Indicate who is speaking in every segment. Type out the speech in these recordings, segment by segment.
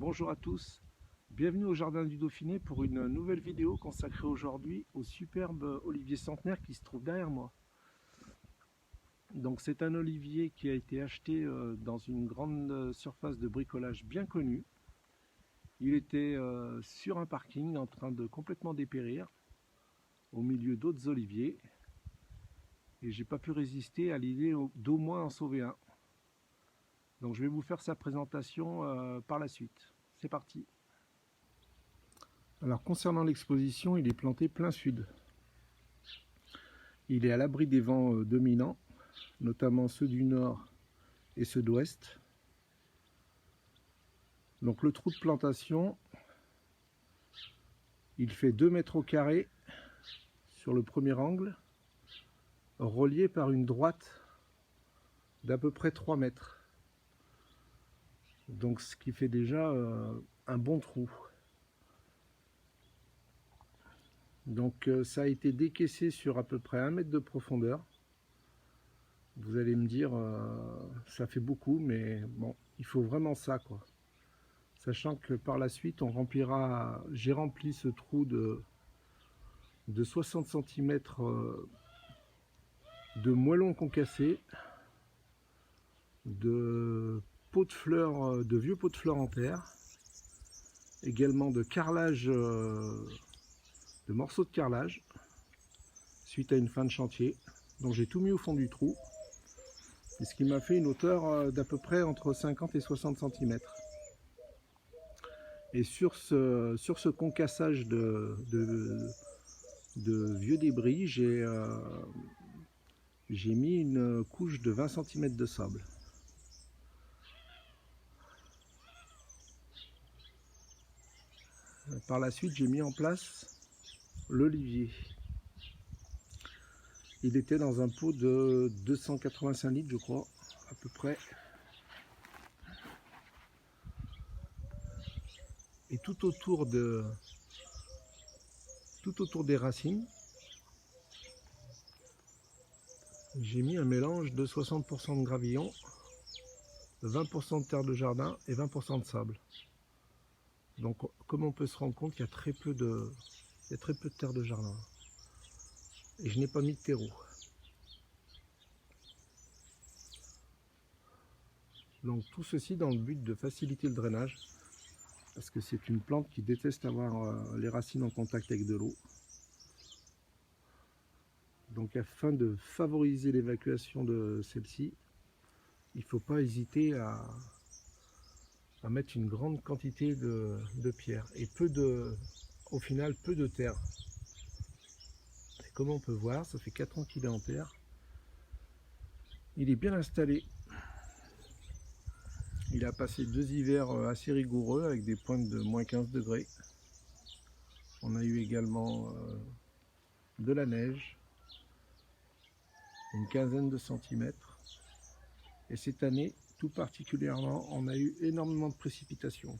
Speaker 1: Bonjour à tous, bienvenue au Jardin du Dauphiné pour une nouvelle vidéo consacrée aujourd'hui au superbe olivier centenaire qui se trouve derrière moi. Donc c'est un olivier qui a été acheté dans une grande surface de bricolage bien connue. Il était sur un parking en train de complètement dépérir au milieu d'autres oliviers et j'ai pas pu résister à l'idée d'au moins en sauver un. Donc je vais vous faire sa présentation par la suite. C'est parti. Alors concernant l'exposition, il est planté plein sud. Il est à l'abri des vents dominants, notamment ceux du nord et ceux d'ouest. Donc le trou de plantation, il fait 2 mètres au carré sur le premier angle, relié par une droite d'à peu près 3 mètres. Donc ce qui fait déjà un bon trou. Donc ça a été décaissé sur à peu près 1 mètre de profondeur. Vous allez me dire, ça fait beaucoup, mais bon, il faut vraiment ça, quoi. Sachant que par la suite, j'ai rempli ce trou de 60 cm de moellons concassés, de pots de fleurs, de vieux pots de fleurs en terre, également de carrelage, de morceaux de carrelage, suite à une fin de chantier. Donc j'ai tout mis au fond du trou, et ce qui m'a fait une hauteur d'à peu près entre 50 et 60 cm. Et sur ce concassage de vieux débris, j'ai mis une couche de 20 cm de sable. Par la suite, j'ai mis en place l'olivier. Il était dans un pot de 285 litres, je crois, à peu près. Et tout autour des racines, j'ai mis un mélange de 60% de gravillon, 20% de terre de jardin et 20% de sable. Donc comme on peut se rendre compte, il y a très peu de terre de jardin. Et je n'ai pas mis de terreau. Donc tout ceci dans le but de faciliter le drainage, parce que c'est une plante qui déteste avoir les racines en contact avec de l'eau. Donc afin de favoriser l'évacuation de celle-ci, il ne faut pas hésiter à mettre une grande quantité de pierre et au final peu de terre. Et comme on peut voir, ça fait 4 ans qu'il est en terre. Il est bien installé. Il a passé 2 hivers assez rigoureux avec des pointes de moins 15 degrés. On a eu également de la neige, une quinzaine de centimètres. Et cette année, tout particulièrement, on a eu énormément de précipitations.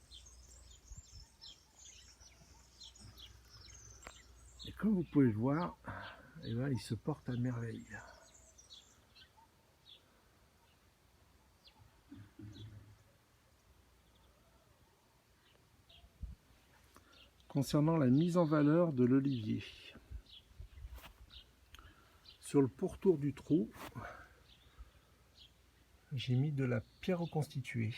Speaker 1: Et comme vous pouvez le voir, eh ben, il se porte à merveille. Concernant la mise en valeur de l'olivier, sur le pourtour du trou, j'ai mis de la pierre reconstituée.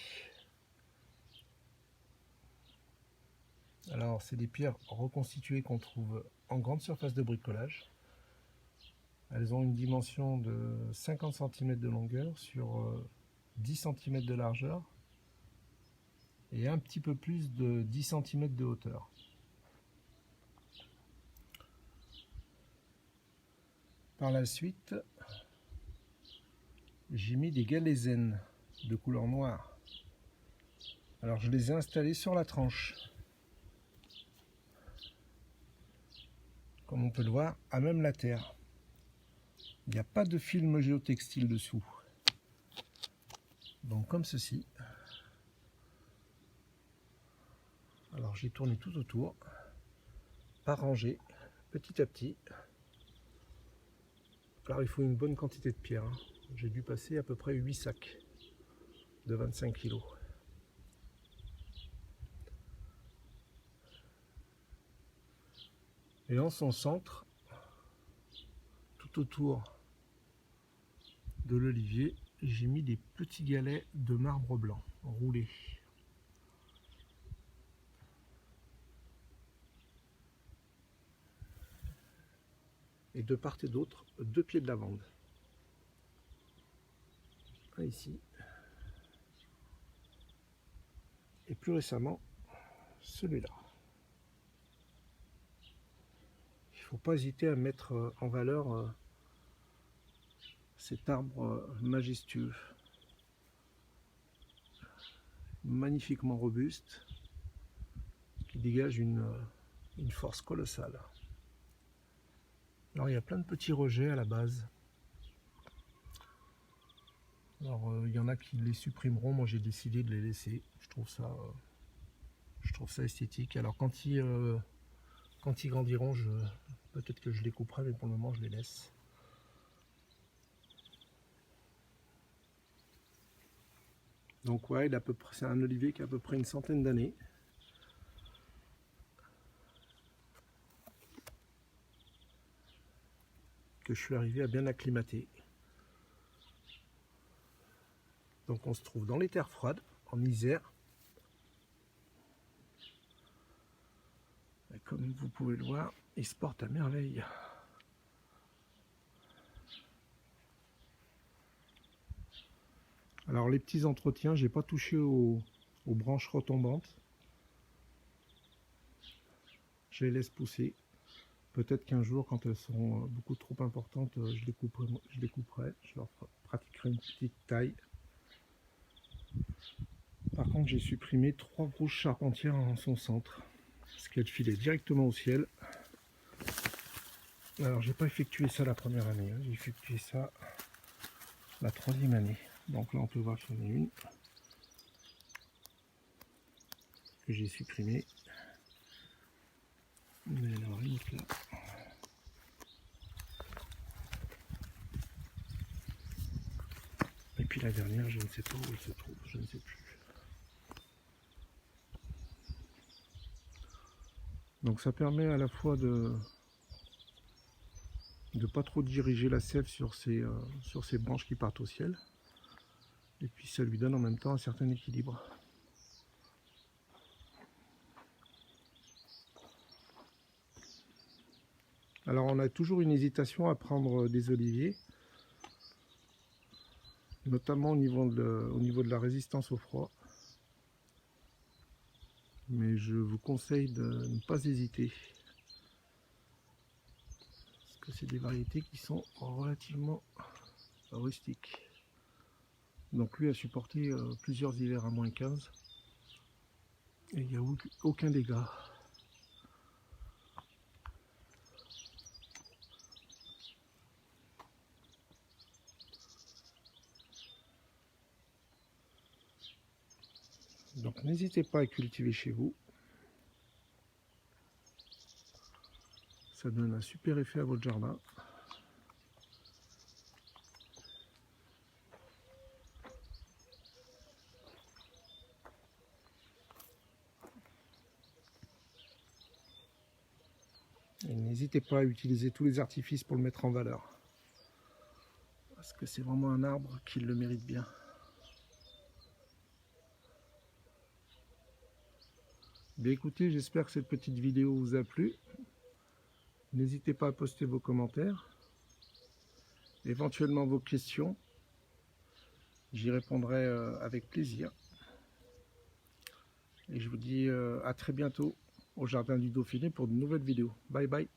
Speaker 1: Alors c'est des pierres reconstituées qu'on trouve en grande surface de bricolage. Elles ont une dimension de 50 cm de longueur sur 10 cm de largeur et un petit peu plus de 10 cm de hauteur. Par la suite, j'ai mis des galésènes de couleur noire. Alors je les ai installés sur la tranche. Comme on peut le voir, à même la terre. Il n'y a pas de film géotextile dessous. Donc comme ceci. Alors j'ai tourné tout autour, par rangée, petit à petit. Alors il faut une bonne quantité de pierre. J'ai dû passer à peu près 8 sacs de 25 kg. Et en son centre, tout autour de l'olivier, j'ai mis des petits galets de marbre blanc roulés. Et de part et d'autre, 2 pieds de lavande. Un ici. Et plus récemment, celui-là. Il ne faut pas hésiter à mettre en valeur cet arbre majestueux, magnifiquement robuste, qui dégage une force colossale. Alors il y a plein de petits rejets à la base. Alors il y en a qui les supprimeront, moi j'ai décidé de les laisser. Je trouve ça esthétique. Alors quand ils grandiront, peut-être que je les couperai, mais pour le moment je les laisse. Donc ouais, c'est un olivier qui a à peu près une centaine d'années. Que je suis arrivé à bien acclimater. Donc on se trouve dans les terres froides, en Isère. Et comme vous pouvez le voir, il se porte à merveille. Alors les petits entretiens, j'ai pas touché aux branches retombantes. Je les laisse pousser. Peut-être qu'un jour, quand elles seront beaucoup trop importantes, je les couperai. Je leur pratiquerai une petite taille. Par contre, j'ai supprimé 3 grosses charpentières en son centre, parce qu'elles filaient directement au ciel. Alors, j'ai pas effectué ça la première année, hein. J'ai effectué ça la 3e année. Donc là, on peut voir qu'il y en a une que j'ai supprimée. Il y en a une autre là. Et puis la dernière, je ne sais pas où elle se trouve, je ne sais plus. Donc ça permet à la fois de pas trop diriger la sève sur ces branches qui partent au ciel. Et puis ça lui donne en même temps un certain équilibre. Alors on a toujours une hésitation à prendre des oliviers, notamment au niveau de la résistance au froid. Mais je vous conseille de ne pas hésiter, parce que c'est des variétés qui sont relativement rustiques. Donc lui a supporté plusieurs hivers à moins 15 et il n'y a aucun dégât. Donc n'hésitez pas à cultiver chez vous. Ça donne un super effet à votre jardin. Et n'hésitez pas à utiliser tous les artifices pour le mettre en valeur. Parce que c'est vraiment un arbre qui le mérite bien. Bien écoutez, j'espère que cette petite vidéo vous a plu. N'hésitez pas à poster vos commentaires, éventuellement vos questions. J'y répondrai avec plaisir. Et je vous dis à très bientôt au Jardin du Dauphiné pour de nouvelles vidéos. Bye bye.